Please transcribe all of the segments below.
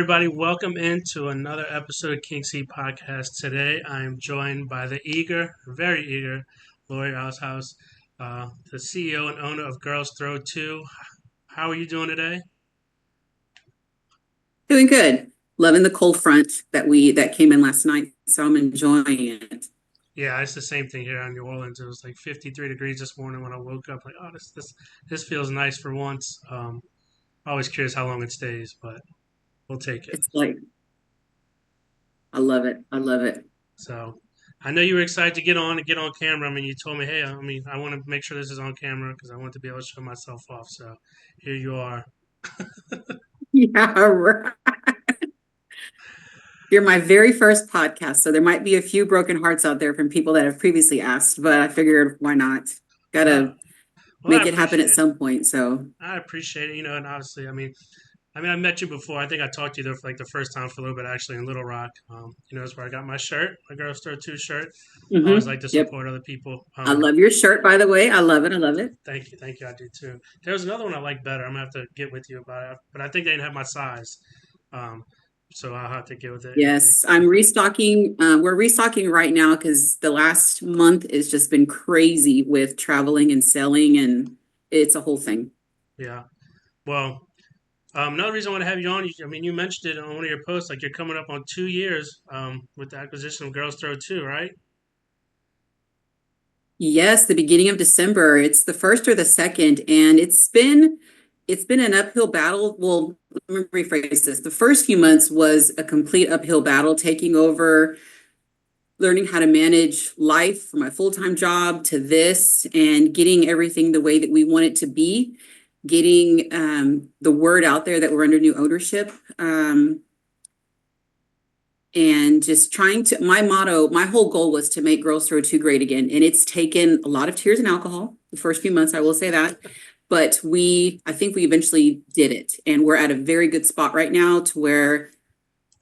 everybody. Welcome into another episode of King C Podcast. Today, I am joined by the very eager Laura Allshouse, the CEO and owner of Girls Throw 2. How are you doing today? Doing good. Loving the cold front that came in last night, so I'm enjoying it. Yeah, it's the same thing here in New Orleans. It was like 53 degrees this morning when I woke up. Like, oh, this feels nice for once. Always curious how long it stays, but we'll take it. It's like I love it. I love it. So I know you were excited to get on camera. I mean, you told me, hey, I want to make sure this is on camera because I want to be able to show myself off. So here you are. Yeah, right. You're my very first podcast, so there might be a few broken hearts out there from people that have previously asked, but I figured why not? No, Gotta well, I make it happen at appreciate it. some point. So I appreciate it. And honestly, I met you before. I think I talked to you there for like the first time for a little bit, actually, in Little Rock. That's where I got my shirt, my Girl Store 2 shirt. I always like to yep. support other people. I love your shirt, by the way. I love it. I love it. Thank you. I do too. There's another one I like better. I'm gonna have to get with you about it, but I think they didn't have my size. Um, so I'll have to get with it if they. Yes, I'm restocking. We're restocking right now because the last month has just been crazy with traveling and selling, and it's a whole thing. Yeah. Well, another reason I want to have you on, you mentioned it on one of your posts, like you're coming up on 2 years with the acquisition of Girls Throw 2, right? Yes, the beginning of December. It's the first or the second, and it's been an uphill battle. Well, let me rephrase this. The first few months was a complete uphill battle, taking over, learning how to manage life from my full-time job to this, and getting everything the way that we want it to be, getting the word out there that we're under new ownership. And just trying to, my whole goal was to make Girls Throw 2 great again. And it's taken a lot of tears and alcohol the first few months, I will say that. But I think we eventually did it. And we're at a very good spot right now to where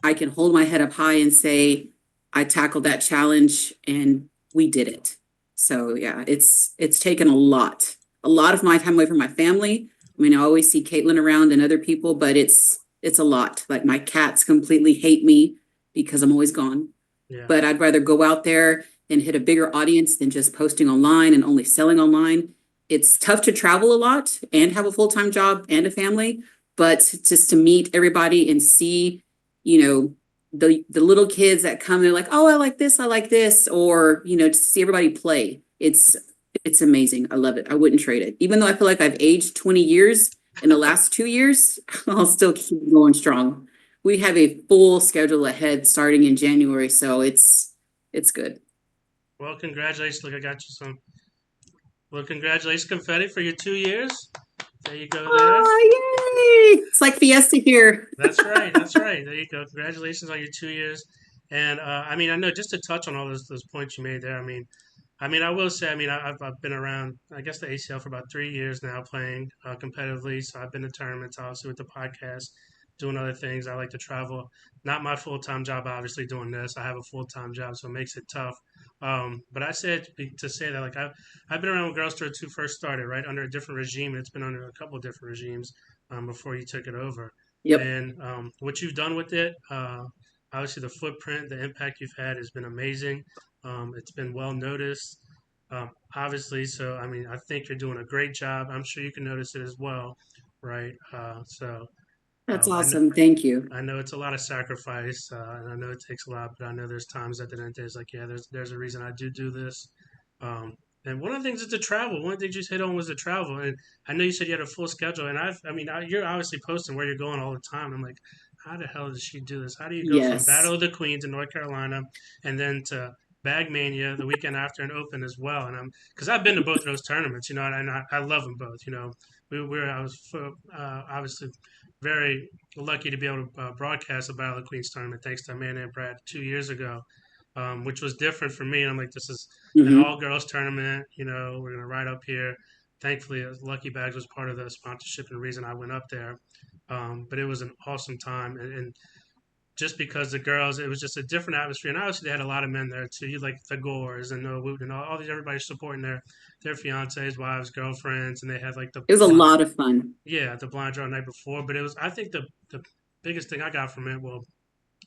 I can hold my head up high and say, I tackled that challenge and we did it. So yeah, it's taken a lot of my time away from my family. I mean, I always see Caitlin around and other people, but it's a lot. Like my cats completely hate me because I'm always gone. Yeah. But I'd rather go out there and hit a bigger audience than just posting online and only selling online. It's tough to travel a lot and have a full-time job and a family, but just to meet everybody and see, you know, the little kids that come, they're like, oh, I like this, or to see everybody play. It's amazing. I love it. I wouldn't trade it. Even though I feel like I've aged 20 years in the last 2 years, I'll still keep going strong. We have a full schedule ahead starting in January, so it's good. Well, congratulations. Look, I got you some. Well, congratulations, confetti, for your 2 years. There you go there. Oh, yay! It's like Fiesta here. That's right. That's right. There you go. Congratulations on your 2 years. And I know just to touch on all those points you made there. I will say. I've been around. I guess the ACL for about 3 years now, playing competitively. So I've been to tournaments, obviously with the podcast, doing other things. I like to travel. Not my full time job, obviously doing this. I have a full time job, so it makes it tough. But I said to say that like I've been around when Girls Tour 2 first started, right, under a different regime, and it's been under a couple of different regimes before you took it over. Yep. And what you've done with it, obviously the footprint, the impact you've had has been amazing. It's been well noticed, obviously. So I think you're doing a great job. I'm sure you can notice it as well, right? That's I know awesome. Thank you. I know it's a lot of sacrifice, and I know it takes a lot, but I know there's times at the end of the day, it's like, yeah, there's a reason I do this. Um, and one of the things is the travel. One of the things you hit on was the travel, and I know you said you had a full schedule, and you're obviously posting where you're going all the time. I'm like, how the hell does she do this? How do you go from Yes. Battle of the Queens in North Carolina, and then to Bagmania the weekend after and Open as well? And because I've been to both of those tournaments, and I love them both. I was obviously very lucky to be able to broadcast the Battle of the Queens tournament thanks to Amanda and Brad 2 years ago, which was different for me. And I'm like, this is an Hmm. all girls tournament. We're going to ride up here. Thankfully, Lucky Bags was part of the sponsorship and reason I went up there. But it was an awesome time. And just because the girls, it was just a different atmosphere. And obviously, they had a lot of men there too. You like the Gores and Noah Wooten and all these, everybody supporting their fiancés, wives, girlfriends. And they had like It was a lot of fun. the blind draw night before, but it was I think the biggest thing I got from it, well,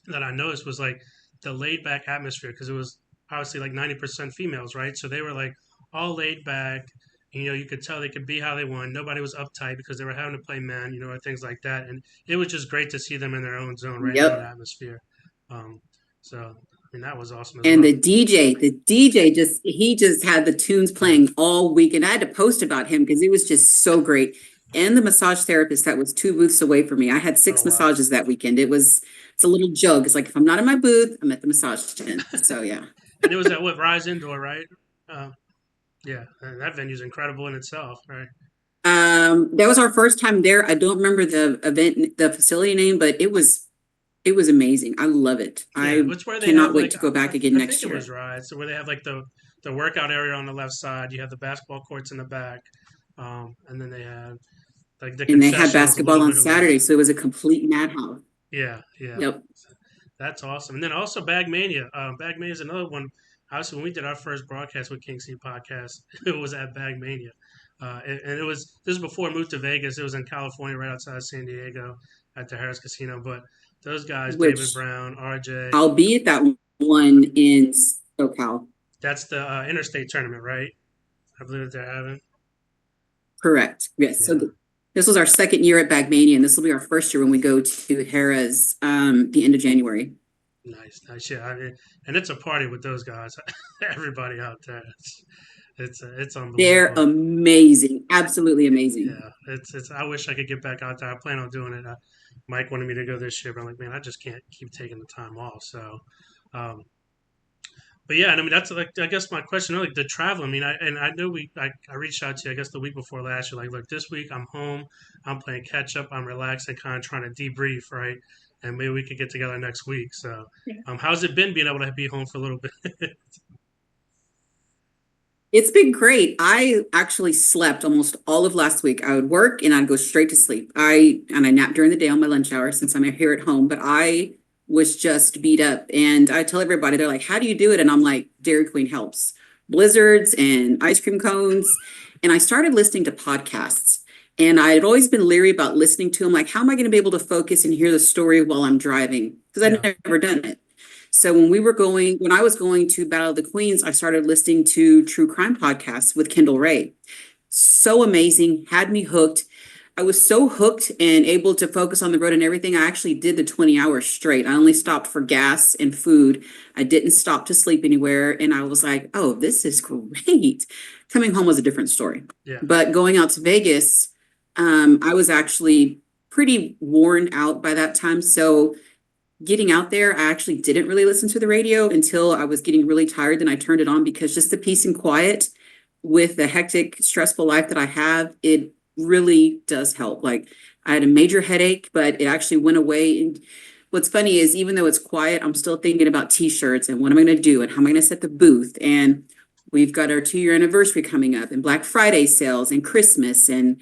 that I noticed was like the laid back atmosphere because it was obviously like 90% females, right? So they were like all laid back. You could tell they could be how they want. Nobody was uptight because they were having to play men, or things like that. And it was just great to see them in their own zone, right, in their own Yep. atmosphere. Um, so, I mean, that was awesome as And well. the DJ he just had the tunes Yeah. playing all week. And I had to post about him because it was just so great. And the massage therapist that was 2 booths away from me. I had Oh, six wow. massages that weekend. It's a little joke. It's like if I'm not in my booth, I'm at the massage tent. So yeah. And it was at what, Rise Indoor, right? Uh, yeah. And that venue's incredible in itself, right? That was our first time there. I don't remember the facility name, but it was amazing. I love it. Yeah, I it's where they cannot have wait like to go back again I think next it was year. Rise, so where they have like the workout area on the left side. You have the basketball courts in the back, and then they have like the And they had concessionals a basketball little on bit away. Saturday, so it was a complete madhouse. Yeah, yeah, Yep. that's awesome. And then also Bagmania. Bagmania is another one. Obviously, when we did our first broadcast with King C podcast, it was at Bagmania, and it was this was before I moved to Vegas. It was in California, right outside San Diego, at the Harris Casino. But those guys, David Which Brown, RJ, I'll be at that one in SoCal. that's the interstate tournament, right? I believe that they're having. Correct. Yes. So Yeah, this was our second year at Bagmania, and this will be our first year when we go to Harrah's the end of January. nice, nice. Yeah, I mean, and it's a party with those guys. Everybody out there, it's They're unbelievable. amazing. Absolutely amazing. Yeah, it's. I wish I could get back out there. I plan on doing it. Mike wanted me to go this year, but I'm like, man, I just can't keep taking the time off. So, um, but yeah, and I mean that's like I guess my question, like the travel. I mean, I know I reached out to you I guess the week before last. You're like, look, this week I'm home, I'm playing catch up, I'm relaxing, kind of trying to debrief, right? And maybe we could get together next week. So, how's it been being able to be home for a little bit? It's been great. I actually slept almost all of last week. I would work and I'd go straight to sleep. I nap during the day on my lunch hour since I'm here at home, but I was just beat up. And I tell everybody, they're like, "How do you do it?" And I'm like, Dairy Queen helps. Blizzards and ice cream cones. And I started listening to podcasts. And I had always been leery about listening to them. Like, how am I going to be able to focus and hear the story while I'm driving? Because Yeah, I'd never done it. So when I was going to Battle of the Queens, I started listening to true crime podcasts with Kendall Ray. So amazing, had me hooked. I was so hooked and able to focus on the road and everything. I actually did the 20 hours straight. I only stopped for gas and food. I didn't stop to sleep anywhere. And I was like, oh, this is great. Coming home was a different story. yeah, But going out to Vegas, I was actually pretty worn out by that time. So getting out there, I actually didn't really listen to the radio until I was getting really tired. Then I turned it on because just the peace and quiet with the hectic, stressful life that I have, it really does help. Like I had a major headache, but it actually went away. And what's funny is even though it's quiet, I'm still thinking about t-shirts and what am I going to do and how am I going to set the booth. And we've got our 2-year anniversary coming up and Black Friday sales and Christmas and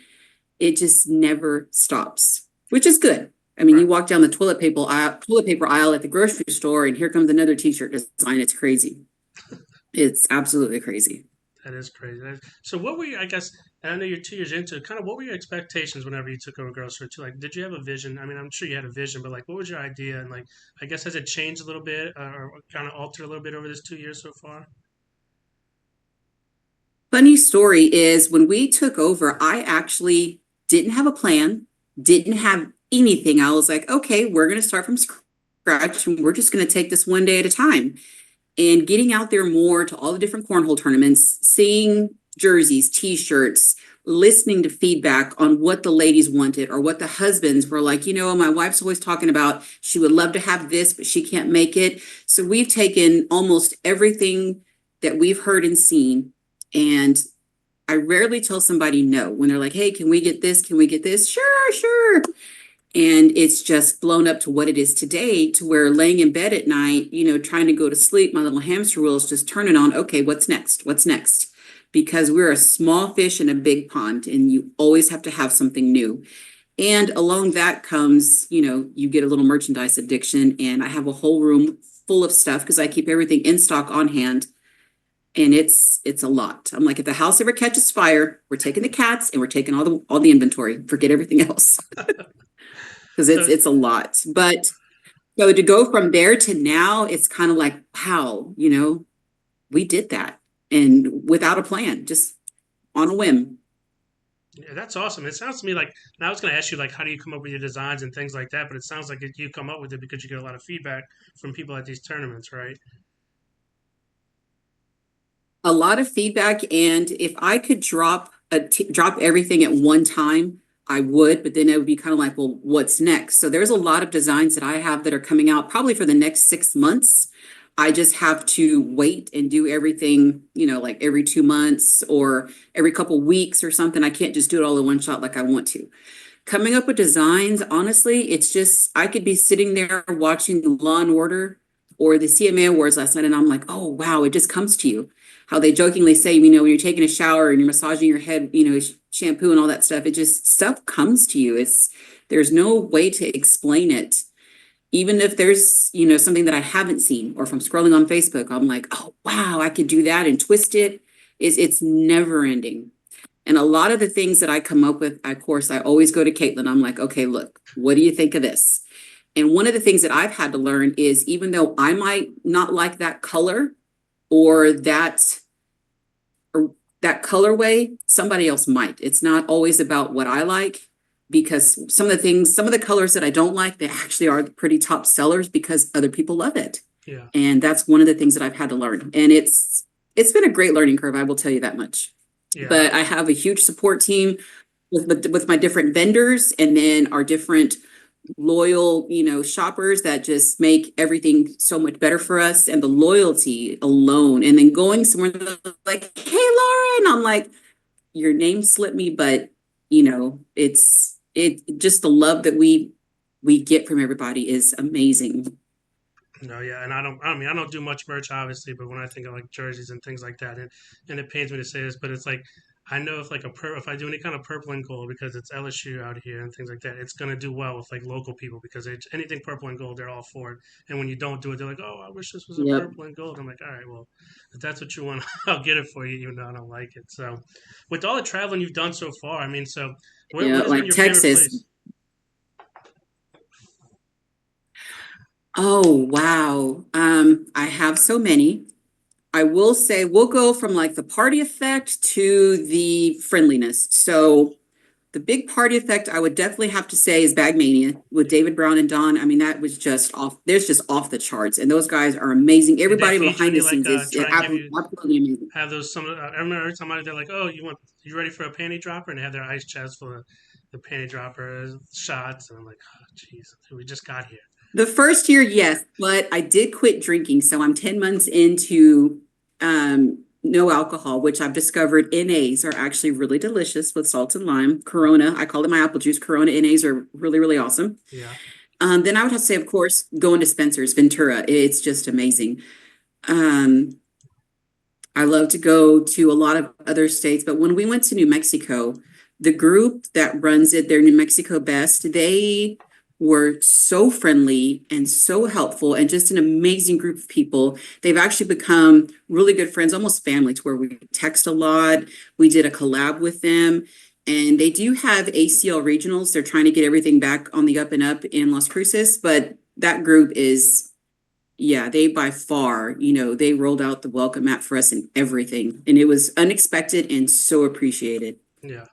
it just never stops, which is good. I mean, right. you walk down the toilet paper aisle at the grocery store, and here comes another t-shirt design. It's crazy. It's absolutely crazy. That is crazy. So, what were you? I guess, and I know you're 2 years into it. Kind of, what were your expectations whenever you took over Girls Trip? Too, like, did you have a vision? I mean, I'm sure you had a vision, but like, what was your idea? And like, I guess has it changed a little bit, or kind of altered a little bit over this 2 years so far? Funny story is when we took over, I actually didn't have a plan, didn't have anything. I was like, okay, we're going to start from scratch and we're just going to take this one day at a time. And getting out there more to all the different cornhole tournaments, seeing jerseys, t-shirts, listening to feedback on what the ladies wanted or what the husbands were like, my wife's always talking about she would love to have this, but she can't make it. So we've taken almost everything that we've heard and seen. And I rarely tell somebody no when they're like, hey, can we get this? Can we get this? Sure, sure. And it's just blown up to what it is today, to where laying in bed at night, trying to go to sleep, my little hamster wheel is just turning on. Okay, what's next? What's next? Because we're a small fish in a big pond, and you always have to have something new. And along that comes, you get a little merchandise addiction. And I have a whole room full of stuff because I keep everything in stock on hand. And it's a lot. I'm like, if the house ever catches fire, we're taking the cats and we're taking all the inventory. Forget everything else. because So it's a lot. But so to go from there to now, it's kind of like, wow, we did that and without a plan, just on a whim. yeah, that's awesome. It sounds to me like, and I was going to ask you like, how do you come up with your designs and things like that? But it sounds like you come up with it because you get a lot of feedback from people at these tournaments, right? A lot of feedback, and if I could drop everything at one time, I would, but then it would be kind of like, well, what's next? So there's a lot of designs that I have that are coming out probably for the next 6 months. I just have to wait and do everything, like every 2 months or every couple weeks or something. I can't just do it all in one shot like I want to. Coming up with designs, honestly, it's just I could be sitting there watching Law and Order or the CMA Awards last night, and I'm like, oh wow, it just comes to you. How they jokingly say, when you're taking a shower and you're massaging your head, shampoo and all that stuff, it just stuff comes to you. There's no way to explain it. Even if there's, something that I haven't seen or from scrolling on Facebook, I'm like, oh wow, I could do that and twist it. It's never ending. And a lot of the things that I come up with, of course, I always go to Caitlin. I'm like, okay, look, what do you think of this? And one of the things that I've had to learn is even though I might not like that color or that colorway, somebody else might. It's not always about what I like because some of the colors that I don't like, they actually are pretty top sellers because other people love it. Yeah, And that's one of the things that I've had to learn. And it's been a great learning curve, I will tell you that much. yeah, But I have a huge support team with my different vendors and then our different loyal, shoppers that just make everything so much better for us and the loyalty alone. And then going somewhere like, hey, Laura, and I'm like, your name slipped me, but it just the love that we get from everybody is amazing. no, yeah, and I mean, I don't do much merch, obviously, but when I think of like jerseys and things like that, and it pains me to say this, but it's like I know if like if I do any kind of purple and gold because it's LSU out here and things like that, it's gonna do well with like local people because it's anything purple and gold, they're all for it. And when you don't do it, they're like, oh, I wish this was a Yep. purple and gold. I'm like, all right, well, if that's what you want, I'll get it for you, even though I don't like it. So, with all the traveling you've done so far, I mean, so Yeah, what has been like your favorite Texas. place? Oh, wow. I have so many. I will say we'll go from like the party effect to the friendliness. So the big party effect I would definitely have to say is Bagmania with Yeah. David Brown and Don. I mean, that was just off, there's just off the charts. And those guys are amazing. Did they Everybody feed you behind any the like scenes is try and give you absolutely amazing. have those some? I remember every time they're like, "Oh, you ready for a panty dropper?" And they have their ice chest full of the panty dropper shots, and I'm like, "Oh, jeez, we just got here." The first year, yes, but I did quit drinking. So I'm 10 months into no alcohol, which I've discovered NAs are actually really delicious with salt and lime. Corona, I call it my apple juice. Corona NAs are really, really awesome. Yeah, Then I would have to say, of course, going to Spencer's, Ventura. It's just amazing. Um, I love to go to a lot of other states, but when we went to New Mexico, the group that runs it, their New Mexico Best, they were so friendly and so helpful and just an amazing group of people. They've actually become really good friends, almost family, to where we text a lot. We did a collab with them. And they do have ACL regionals. They're trying to get everything back on the up and up in Las Cruces, but that group is yeah, they by far, they rolled out the welcome mat for us and everything. And it was unexpected and so appreciated. yeah.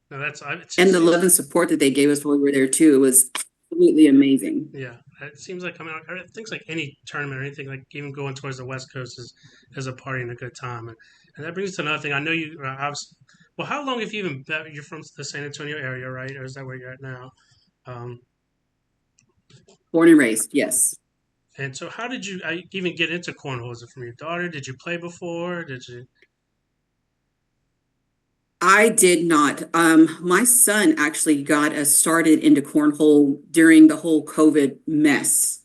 No, it And the love seems and support that they gave us while we were there too, it was absolutely amazing. yeah. It seems like I mean, I think like any tournament or anything like even going towards the West Coast is a party and a good time, and that brings us to another thing. I know you. I was well. How long have you even? You're from the San Antonio area, right? Or is that where you're at now? Um, Born and raised, yes. and so, how did you even get into cornhole? Was it from your daughter? Did you play before? Did you? I did not. My son actually got us started into cornhole during the whole COVID mess.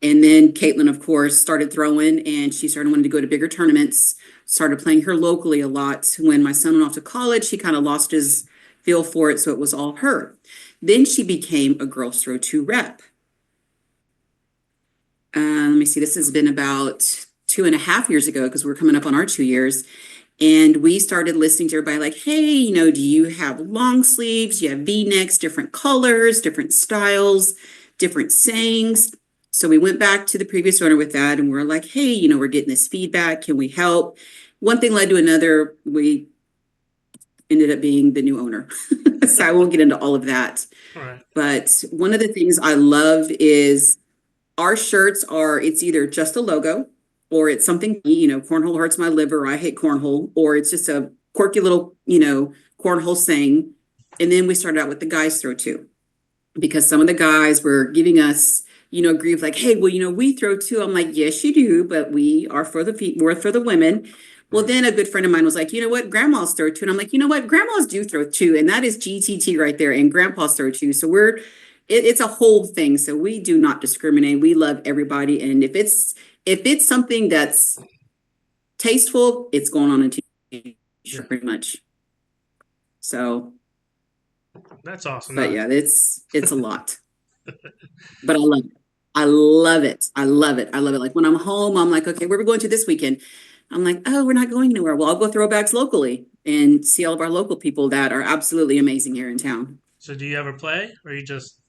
And then Caitlin, of course, started throwing and she started wanting to go to bigger tournaments, started playing her locally a lot. When my son went off to college, he kind of lost his feel for it, so it was all her. Then she became a Girls Throw 2 rep. Let me see, this has been about 2.5 years ago because we're coming up on our 2 years. And we started listening to everybody like, hey, do you have long sleeves? Do you have V-necks, different colors, different styles, different sayings? So we went back to the previous owner with that and we're like, hey, we're getting this feedback. Can we help? One thing led to another. We ended up being the new owner. So I won't get into all of that. All right. But one of the things I love is our shirts are, it's either just a logo or it's something, cornhole hurts my liver, I hate cornhole, or it's just a quirky little, cornhole saying. And then we started out with the guys throw too, because some of the guys were giving us, grief like, hey, well, we throw too. I'm like, yes, you do, but we are for the feet, we're for the women. Well, then a good friend of mine was like, you know what, grandmas throw too. And I'm like, you know what, grandmas do throw too. And that is GTT right there. And grandpas throw too. So it's a whole thing. So we do not discriminate. We love everybody. And if it's something that's tasteful, it's going on a t-shirt pretty much. So That's awesome. but yeah, it's a lot. But I love it. I love it. I love it. I love it. Like when I'm home, I'm like, okay, where are we going to this weekend? I'm like, oh, we're not going anywhere. Well, I'll go throwbacks locally and see all of our local people that are absolutely amazing here in town. So do you ever play, or you just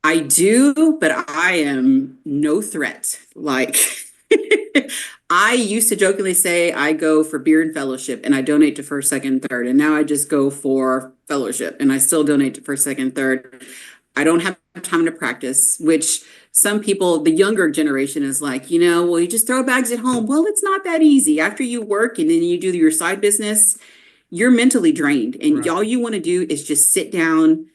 I do, but I am no threat. Like I used to jokingly say I go for beer and fellowship and I donate to first, second, third. And now I just go for fellowship and I still donate to first, second, third. I don't have time to practice, which some people, the younger generation is like, well, you just throw bags at home. Well, it's not that easy. After you work and then you do your side business, you're mentally drained. And right? all you want to do is just sit down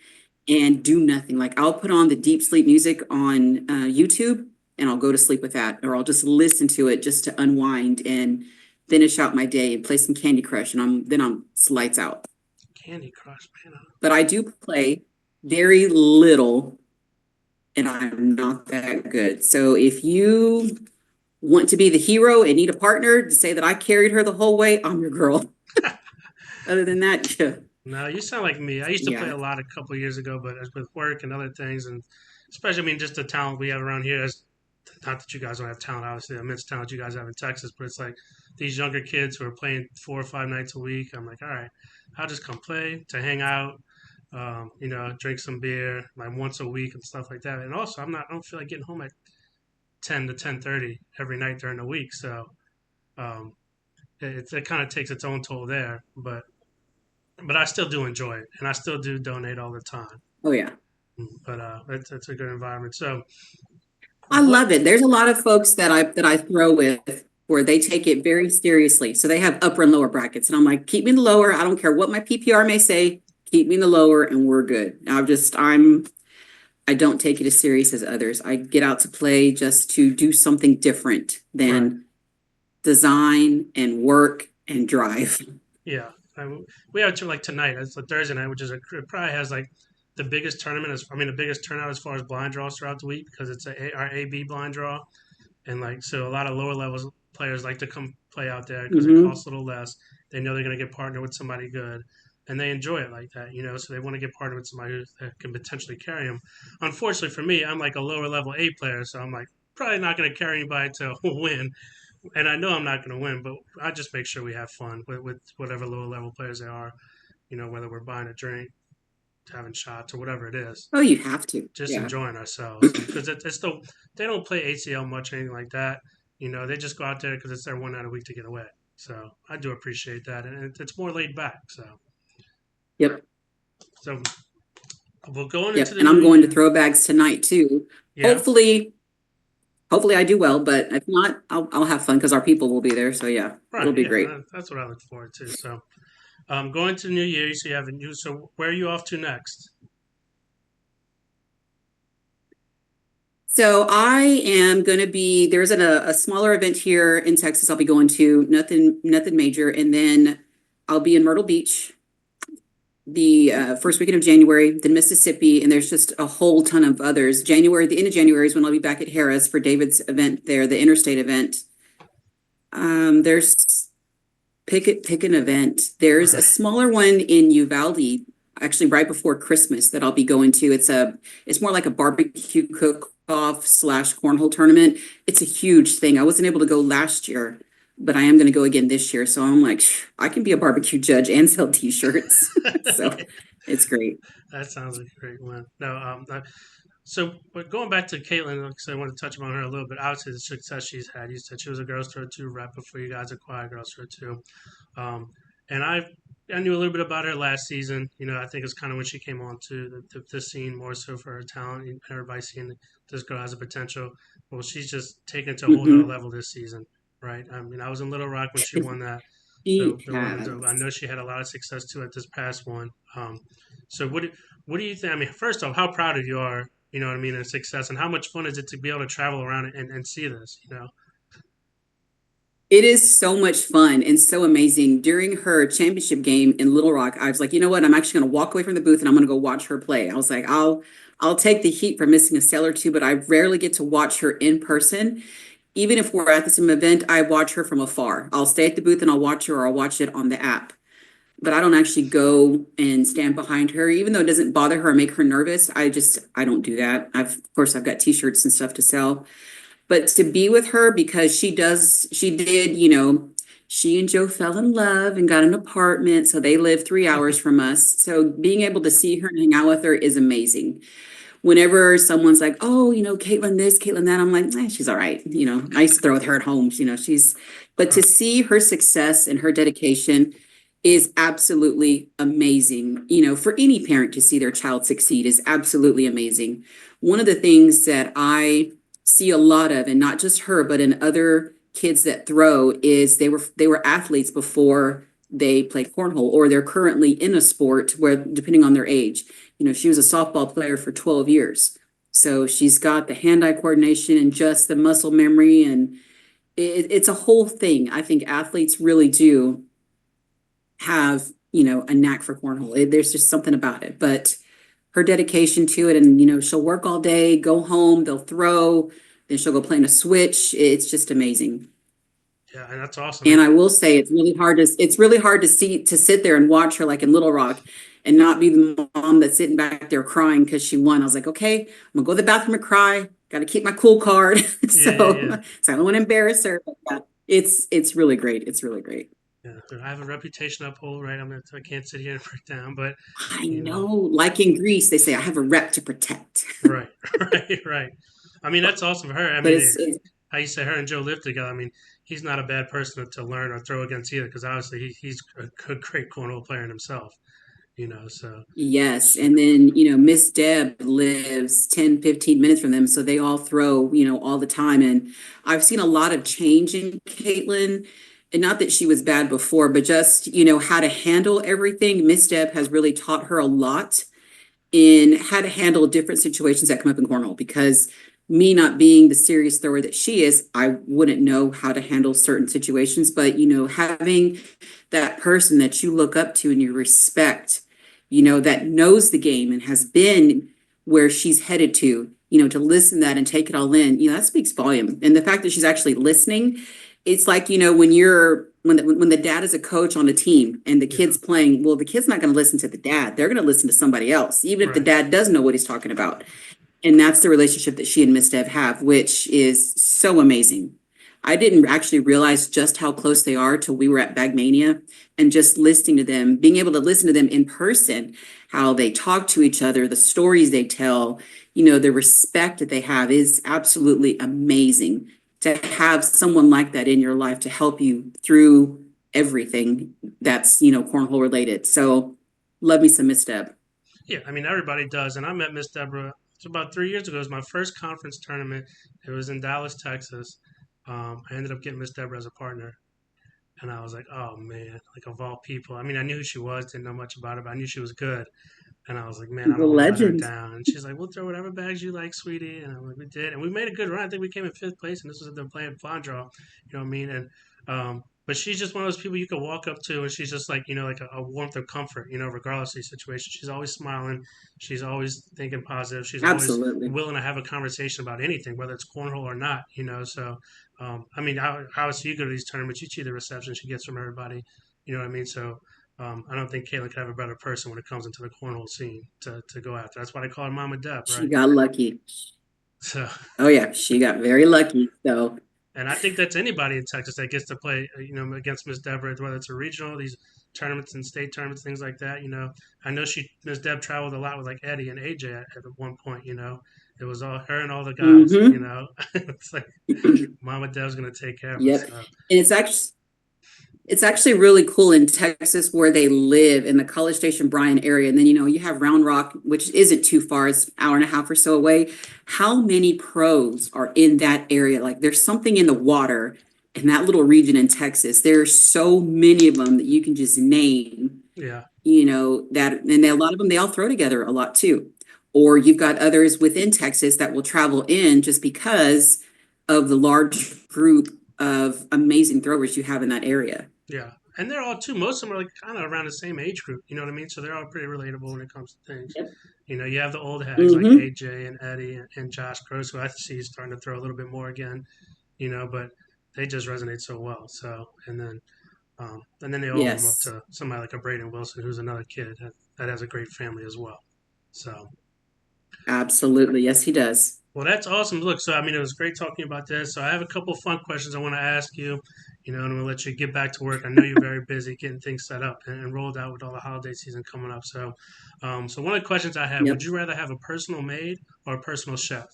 and do nothing. Like I'll put on the deep sleep music on YouTube and I'll go to sleep with that, or I'll just listen to it just to unwind and finish out my day and play some Candy Crush, and I'm lights out. Candy Crush, man. But I do play very little, and I'm not that good. So if you want to be the hero and need a partner to say that I carried her the whole way, I'm your girl. Other than that, yeah, No, you sound like me. I used to play yeah. a lot a couple of years ago, but as with work and other things, and especially, I mean, just the talent we have around here. Not that you guys don't have talent, obviously, the immense talent you guys have in Texas, but it's like these younger kids who are playing 4 or 5 nights a week. I'm like, all right, I'll just come play to hang out, drink some beer like once a week and stuff like that. And also, I don't feel like getting home at 10 to 10:30 every night during the week, so um, it kind of takes its own toll there. But I still do enjoy it, and I still do donate all the time. Oh yeah. But it's a good environment. So I what? love it. There's a lot of folks that I throw with where they take it very seriously. So they have upper and lower brackets. And I'm like, keep me in the lower. I don't care what my PPR may say, keep me in the lower and we're good. I don't take it as serious as others. I get out to play just to do something different Right? than design and work and drive. Yeah. We have to like tonight. It's a Thursday night, which is it probably has like the biggest tournament. The biggest turnout as far as blind draws throughout the week because it's our AB blind draw, and like so a lot of lower levels players like to come play out there because it Hmm. costs a little less. They know they're going to get partnered with somebody good, and they enjoy it like that, so they want to get partnered with somebody that can potentially carry them. Unfortunately for me, I'm like a lower level A player, so I'm like probably not going to carry anybody to win, and I know I'm not going to win, but I just make sure we have fun with whatever lower level players they are, whether we're buying a drink, having shots, or whatever it is, Oh, you have to. just Yeah. enjoying ourselves because it's still they don't play ACL much or anything like that. They just go out there because it's their one night a week to get away. So I do appreciate that, and it's more laid back. Yep. So we're going into Yep. the And new I'm going to year. throw bags tonight too. Yeah, Hopefully, hopefully I do well, but if not, I'll have fun because our people will be there. So yeah, it'll right. be Yeah, great. that's what I look forward to. So going to the new year, so you have a new. So where are you off to next? So I am going to be there's a smaller event here in Texas I'll be going to, nothing major, and then I'll be in Myrtle Beach the first weekend of January, then Mississippi, and there's just a whole ton of others. January, the end of January is when I'll be back at Harrah's for David's event there, the interstate event. There's pick an event. There's a Right. smaller one in Uvalde, actually right before Christmas that I'll be going to. It's more like a barbecue cook off slash cornhole tournament. It's a huge thing. I wasn't able to go last year, but I am going to go again this year. So I'm like, I can be a barbecue judge and sell t-shirts. So it's great. That sounds like a great one. No, so, but going back to Caitlin, like I said, I want to touch on her a little bit. Obviously, the success she's had. You said she was a Girls Throw 2 rep before you guys acquired Girls Throw 2. Um, and I knew a little bit about her last season. You know, I think it's kind of when she came on to the scene more so for her talent and everybody seeing this girl has a potential. Well, she's just taken it to a whole nother Hmm. level this season, right? I mean, I was in Little Rock when she won that. She The one I has. know she had a lot of success too at this past one. So what do you think? I mean, first off, how proud of you are, you know what I mean, and success, and how much fun is it to be able to travel around and see this, you know? It is so much fun and so amazing. During her championship game in Little Rock, I was like, you know what? I'm actually going to walk away from the booth and I'm going to go watch her play. I was like, I'll take the heat for missing a sale or two, but I rarely get to watch her in person. Even if we're at the same event, I watch her from afar. I'll stay at the booth and I'll watch her or I'll watch it on the app. But I don't actually go and stand behind her, even though it doesn't bother her or make her nervous. I don't do that. Of course, I've got t-shirts and stuff to sell, but to be with her because she did, she and Joe fell in love and got an apartment. So they live 3 hours from us. So being able to see her and hang out with her is amazing. Whenever someone's like, oh, Caitlin this, Caitlin that, I'm like, she's all right. I used to throw with her at home. But to Right. see her success and her dedication is absolutely amazing. For any parent to see their child succeed is absolutely amazing. One of the things that I see a lot of, and not just her, but in other kids that throw, is they were athletes before they played cornhole, or they're currently in a sport where, depending on their age, she was a softball player for 12 years. So she's got the hand-eye coordination and just the muscle memory, and it's a whole thing. I think athletes really do have, a knack for cornhole. There's just something about it. But her dedication to it, and she'll work all day, go home, they'll throw, then she'll go play in a switch. It's just amazing. Yeah, and that's awesome. And I will say it's really hard to see to sit there and watch her like in Little Rock and not be the mom that's sitting back there crying because she won. I was like, okay, I'm gonna go to the bathroom and cry. Got to keep my cool card. Yeah, yeah, so, yeah. so I don't want to embarrass her. But yeah, it's really great. It's really great. Yeah, I have a reputation to uphold, right? I can't sit here and break down, but I you know, know, like in Greece, they say I have a rep to protect. right, right, right. I mean, that's awesome for her. I But mean, it's how you say her and Joe live together. I mean, he's not a bad person to learn or throw against either, because obviously he's a good, great cornhole player in himself. You know, so Yes. And then, Miss Deb lives 10, 15 minutes from them. So they all throw, all the time. And I've seen a lot of change in Caitlin. And not that she was bad before, but just, how to handle everything. Miss Deb has really taught her a lot in how to handle different situations that come up in cornhole, because me not being the serious thrower that she is, I wouldn't know how to handle certain situations. But, having that person that you look up to and you respect, that knows the game and has been where she's headed to listen to that and take it all in, that speaks volume. And the fact that she's actually listening, it's like, when the dad is a coach on a team and the yeah, kid's playing, well, the kid's not going to listen to the dad. They're going to listen to somebody else, even if the right. dad does know what he's talking about. And that's the relationship that she and Miss Dev have, which is so amazing. I didn't actually realize just how close they are till we were at Bagmania, and just listening to them, being able to listen to them in person, how they talk to each other, the stories they tell, the respect that they have is absolutely amazing. To have someone like that in your life to help you through everything that's, cornhole related. So love me some Miss Deb. Yeah, I mean everybody does, and I met Miss Deborah. It's about 3 years ago. It was my first conference tournament. It was in Dallas, Texas. I ended up getting Miss Deborah as a partner, and I was like, oh man, like of all people. I mean, I knew who she was, didn't know much about her, but I knew she was good. And I was like, man, I She's a don't want to let her legend. down. And she's like, we'll throw whatever bags you like, sweetie. And I'm like, we did. And we made a good run. I think we came in fifth place. And this was at the playing Flan Draw. You know what I mean? And, but she's just one of those people you can walk up to and she's just like, like a warmth of comfort, regardless of the situation. She's always smiling. She's always thinking positive. She's always Absolutely. willing to have a conversation about anything, whether it's cornhole or not. So, I mean, how else do you go to these tournaments? You see the reception she gets from everybody. You know what I mean? So, I don't think Caitlin could have a better person when it comes into the cornhole scene to go after. That's why they call her Mama Deb, She right? got lucky. So, Oh yeah, she got very lucky. So And I think that's anybody in Texas that gets to play, against Miss Deborah, whether it's a regional, these tournaments and state tournaments, things like that. I know Miss Deb traveled a lot with like Eddie and AJ at one point. It was all her and all the guys. Hmm. It's like Mama Deb's gonna take care of us. Yep. And it's actually really cool in Texas where they live in the College Station Bryan area. And then, you have Round Rock, which isn't too far, it's an hour and a half or so away. How many pros are in that area? Like there's something in the water in that little region in Texas. There's so many of them that you can just name, Yeah, that, and a lot of them, they all throw together a lot too. Or you've got others within Texas that will travel in just because of the large group of amazing throwers you have in that area. yeah, and they're all too. Most of them are like kind of around the same age group. You know what I mean? So they're all pretty relatable when it comes to things. Yep. You have the old hags like Mm-hmm. AJ and Eddie and Josh Gross, who I see is starting to throw a little bit more again. But they just resonate so well. So and then they all warm up Yes, to somebody like a Braden Wilson, who's another kid that has a great family as well. So, absolutely. Yes, he does. well, that's awesome. Look, so I mean, it was great talking about this. So I have a couple fun questions I want to ask you. And I'm gonna let you get back to work. I know you're very busy getting things set up and rolled out with all the holiday season coming up. So one of the questions I have: would Yep. you rather have a personal maid or a personal chef?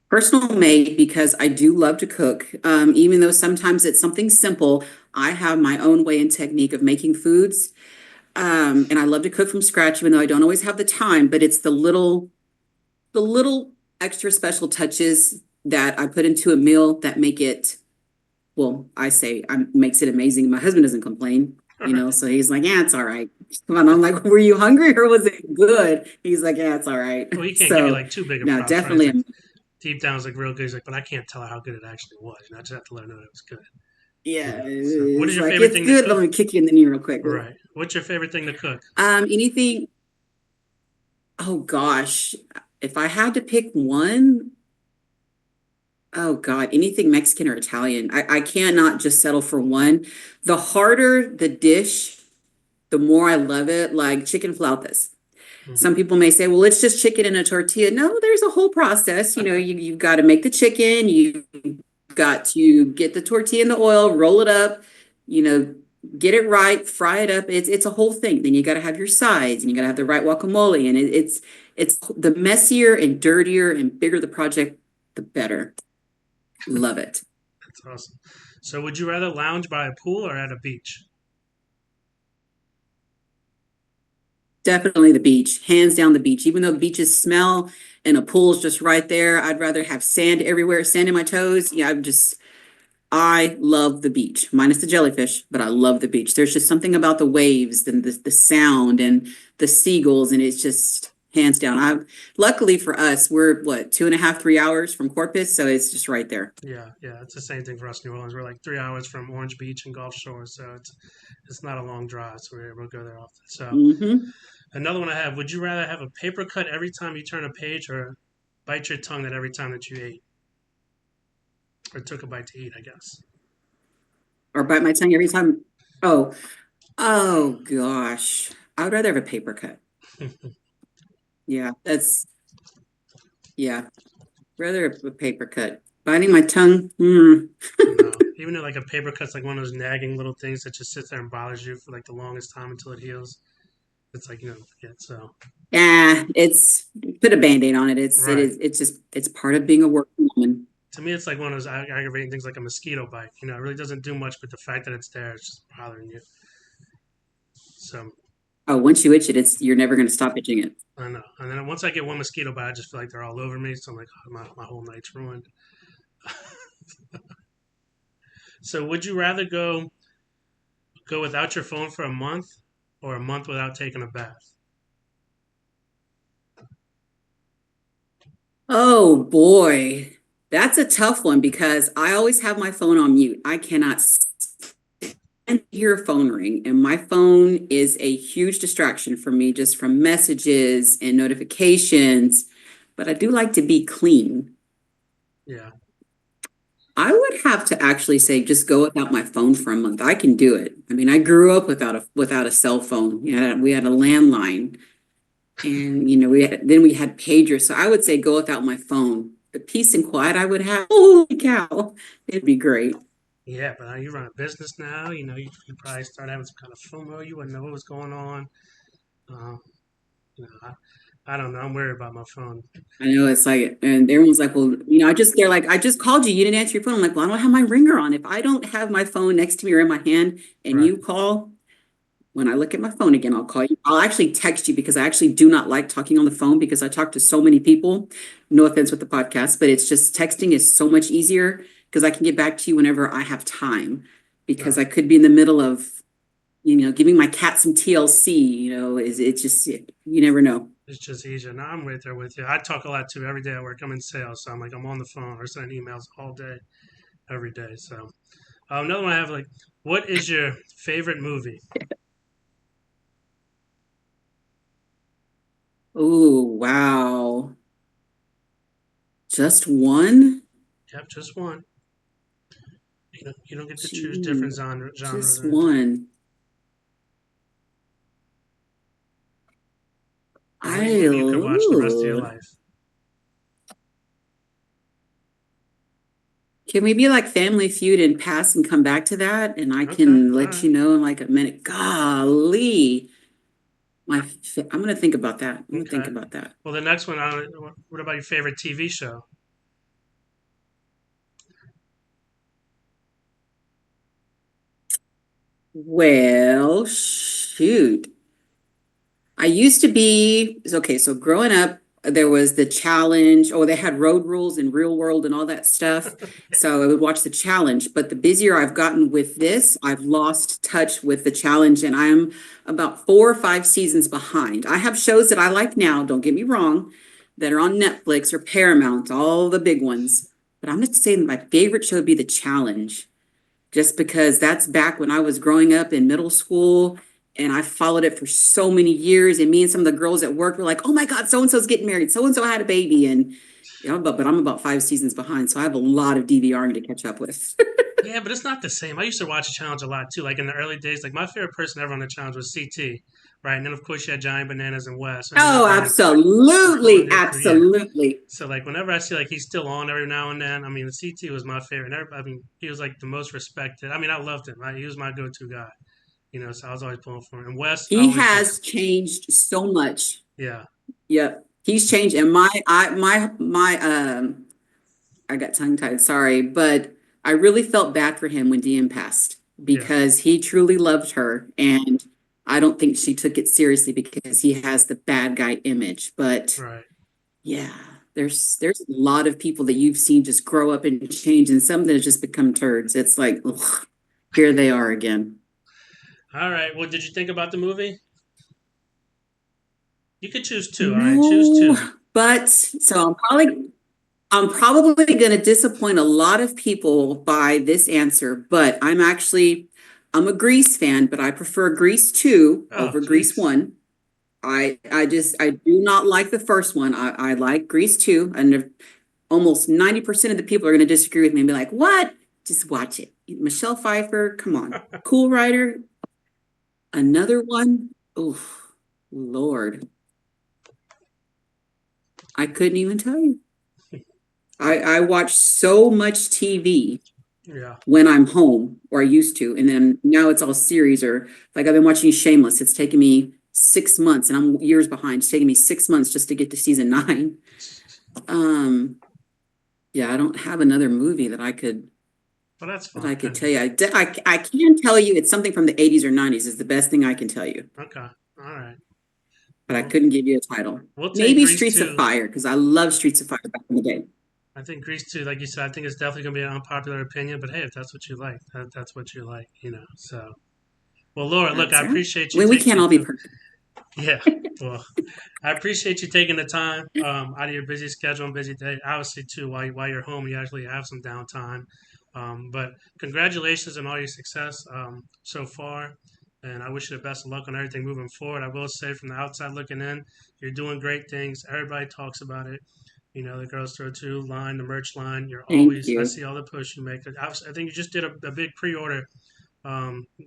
Personal made because I do love to cook. Even though sometimes it's something simple, I have my own way and technique of making foods. And I love to cook from scratch, even though I don't always have the time, but it's the little extra special touches that I put into a meal that make it, well, I say makes it amazing. My husband doesn't complain, All right. so he's like, yeah, it's all right. Come on. I'm like, were you hungry or was it good? He's like, yeah, it's all right. Well, he can't give you So like too big of no, props, right? He's definitely. like deep down, it's like real good. He's like, but I can't tell her how good it actually was. I just have to let her know that it was good. Yeah, So, what is it's your like favorite it's thing to good. Let cook? me kick you in the knee real quick. Right. What's your favorite thing to cook? Anything, oh gosh, if I had to pick one, oh God, anything Mexican or Italian. I cannot just settle for one. The harder the dish, the more I love it, like chicken flautas. Hmm. Some people may say, well, it's just chicken in a tortilla. No, there's a whole process. You've got to make the chicken, you've got to get the tortilla in the oil, roll it up, you know, get it right, fry it up. It's a whole thing. Then you got to have your sides and you got to have the right guacamole. And it's the messier and dirtier and bigger the project, the better. Love it. That's awesome. So, would you rather lounge by a pool or at a beach? Definitely the beach, hands down the beach. Even though the beaches smell and a pool's just right there, I'd rather have sand everywhere, sand in my toes. Yeah, I love the beach, minus the jellyfish, but I love the beach. There's just something about the waves and the sound and the seagulls, and it's just hands down. Luckily for us, we're what, 2.5, 3 hours from Corpus, so it's just right there. Yeah, yeah, it's the same thing for us, New Orleans. We're like 3 hours from Orange Beach and Gulf Shores, so it's not a long drive, so we're able to go there often. So, Hmm. another one I have: would you rather have a paper cut every time you turn a page, or bite your tongue at every time that you ate or took a bite to eat? I guess. Or bite my tongue every time. Oh, oh gosh. I would rather have a paper cut. Yeah, yeah. Rather a paper cut. Biting my tongue. No, even though like a paper cut's like one of those nagging little things that just sits there and bothers you for like the longest time until it heals. It's like forget. So Yeah, it's put a band-aid on it. right. It's just it's part of being a working woman. To me, it's like one of those aggravating things, like a mosquito bite. It really doesn't do much, but the fact that it's there, it's just bothering you. So Oh, once you itch it, you're never gonna stop itching it. I know. And then once I get one mosquito bite, I just feel like they're all over me. So I'm like, oh, my whole night's ruined. So would you rather go without your phone for a month or a month without taking a bath? Oh boy. That's a tough one because I always have my phone on mute. I cannot hear a phone ring, and my phone is a huge distraction for me just from messages and notifications. But I do like to be clean. Yeah, I would have to actually say just go without my phone for a month. I can do it. I mean, I grew up without a cell phone. We had a landline, and then we had pagers. So I would say go without my phone the peace and quiet I would have. Holy cow, it'd be great. Yeah, but you run a business now. You probably start having some kind of FOMO. You wouldn't know what was going on. Um, I don't know. I'm worried about my phone. I know it's like, and everyone's like, well, they're like, I just called you. You didn't answer your phone. I'm like, well, I don't have my ringer on. If I don't have my phone next to me or in my hand and Right. you call, when I look at my phone again, I'll call you. I'll actually text you because I actually do not like talking on the phone because I talk to so many people. No offense with the podcast, but it's just texting is so much easier because I can get back to you whenever I have time because Right. I could be in the middle of, giving my cat some TLC, is it just, you never know. It's just easier. Now I'm right there with you. I talk a lot too every day at work. I'm in sales, so I'm on the phone or sending emails all day, every day. So another one I have like, what is your favorite movie? Oh, wow. Just one? Yep, just one. You don't get to choose different Gee, genres just or anything. one. Any I, movie you could watch the rest of your ooh. life. Can we be like Family Feud and pass and come back to that? And I Okay, can all let right, you know in like a minute. Golly, I'm gonna think about that. I'm gonna think okay. about that. Well, the next one, what about your favorite TV show? Well, shoot. I used to be okay. So growing up, there was the challenge. Oh, they had road rules and real world and all that stuff. So I would watch the challenge. But the busier I've gotten with this, I've lost touch with the challenge, and I'm about 4 or 5 seasons behind. I have shows that I like now. Don't get me wrong, that are on Netflix or Paramount, all the big ones. But I'm just saying my favorite show would be the challenge just because that's back when I was growing up in middle school and I followed it for so many years. And me and some of the girls at work were like, oh my God, so and so's getting married. So and so had a baby. And but I'm about 5 seasons behind. So I have a lot of DVRing to catch up with. Yeah, but it's not the same. I used to watch Challenge a lot too. Like in the early days, like my favorite person ever on the Challenge was CT, right? And then of course you had Giant Bananas and Wes, and then at Oh, the end, on absolutely. their crew. Yeah. Absolutely. So like whenever I see like he's still on every now and then, I mean CT was my favorite. And everybody, I mean he was like the most respected. I mean I loved him. Right? He was my go-to guy. So I was always pulling for him. And Wes, I He always just has changed so much. yeah, Yep. He's changed. And I got tongue tied, sorry, but I really felt bad for him when Dean passed yeah, because he truly loved her. And I don't think she took it seriously because he has the bad guy image. But right. yeah, there's a lot of people that you've seen just grow up and change, and some that have just become turds. It's like, ugh, here they are again. All right. What did you think about the movie? You could choose two. All right, choose No, two. but so I'm probably going to disappoint a lot of people by this answer, but I'm a Grease fan, but I prefer Grease 2 Oh, over Grease jeez. 1. I do not like the first one. I like Grease 2, and almost 90% of the people are going to disagree with me and be like, "What? Just watch it." Michelle Pfeiffer, come on. Cool Rider, another one. Oh, Lord. I couldn't even tell you. I watch so much TV Yeah. when I'm home, or I used to. And then now it's all series, or like I've been watching Shameless. It's taken me 6 months and I'm years behind. It's taken me 6 months just to get to season 9. Um, yeah, I don't have another movie Well, that's that fine. I could tell you. I can tell you it's something from the 80s or 90s is the best thing I can tell you, Okay. All right. but I Well, couldn't give you a title. we'll take Maybe Grease Streets of 2. Fire, because I love Streets of Fire back in the day. I think Grease 2, like you said, I think it's definitely going to be an unpopular opinion, but hey, if that's what you like, that's what you like. So, well, Laura, look, I That's right. appreciate you We can't taking all be perfect. yeah. Well, I appreciate you taking the time out of your busy schedule and busy day. Obviously, too, while you're home, you actually have some downtime. But congratulations on all your success so far, and I wish you the best of luck on everything moving forward. I will say, from the outside looking in, you're doing great things. Everybody talks about it. The Girls Throw Two line, the merch line. You're Thank always. I you. see all the posts you make. I think you just did a big pre-order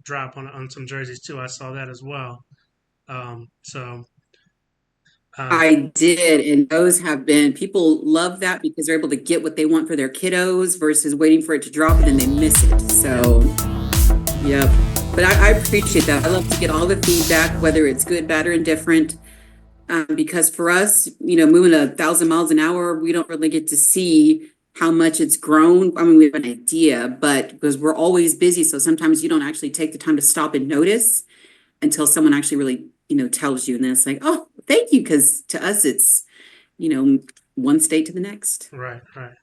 drop on some jerseys too. I saw that as well. So Uh, I did, and those have been people love that because they're able to get what they want for their kiddos versus waiting for it to drop and then they miss it. yeah, So, yep. But I appreciate that. I love to get all the feedback, whether it's good, bad, or indifferent. Because for us, moving 1,000 miles an hour, we don't really get to see how much it's grown. I mean, we have an idea, but because we're always busy, so sometimes you don't actually take the time to stop and notice until someone actually really, tells you. And then it's like, oh, thank you. Because to us, it's, you know, one state to the next. right, right.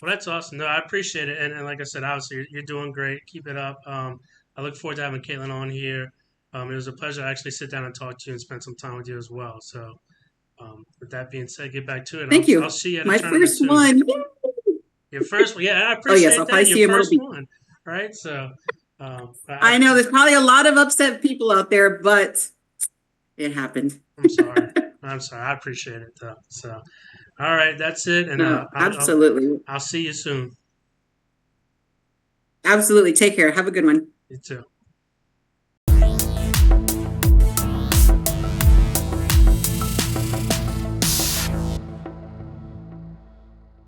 Well, that's awesome. No, I appreciate it. And like I said, obviously, you're doing great. Keep it up. I look forward to having Caitlin on here. It was a pleasure to actually sit down and talk to you and spend some time with you as well. So, with that being said, get back to it. Thank I'll you. see you at a My tournament first soon. one. Your first one, yeah, I Oh, yes. appreciate I'll probably that. Your see you in Myrtle first Beach. one, right? So, I know there's probably a lot of upset people out there, but it happened. I'm sorry. I'm sorry. I appreciate it though. So, all right, that's it, and No, absolutely. I'll see you soon. Absolutely. Take care. Have a good one. You too.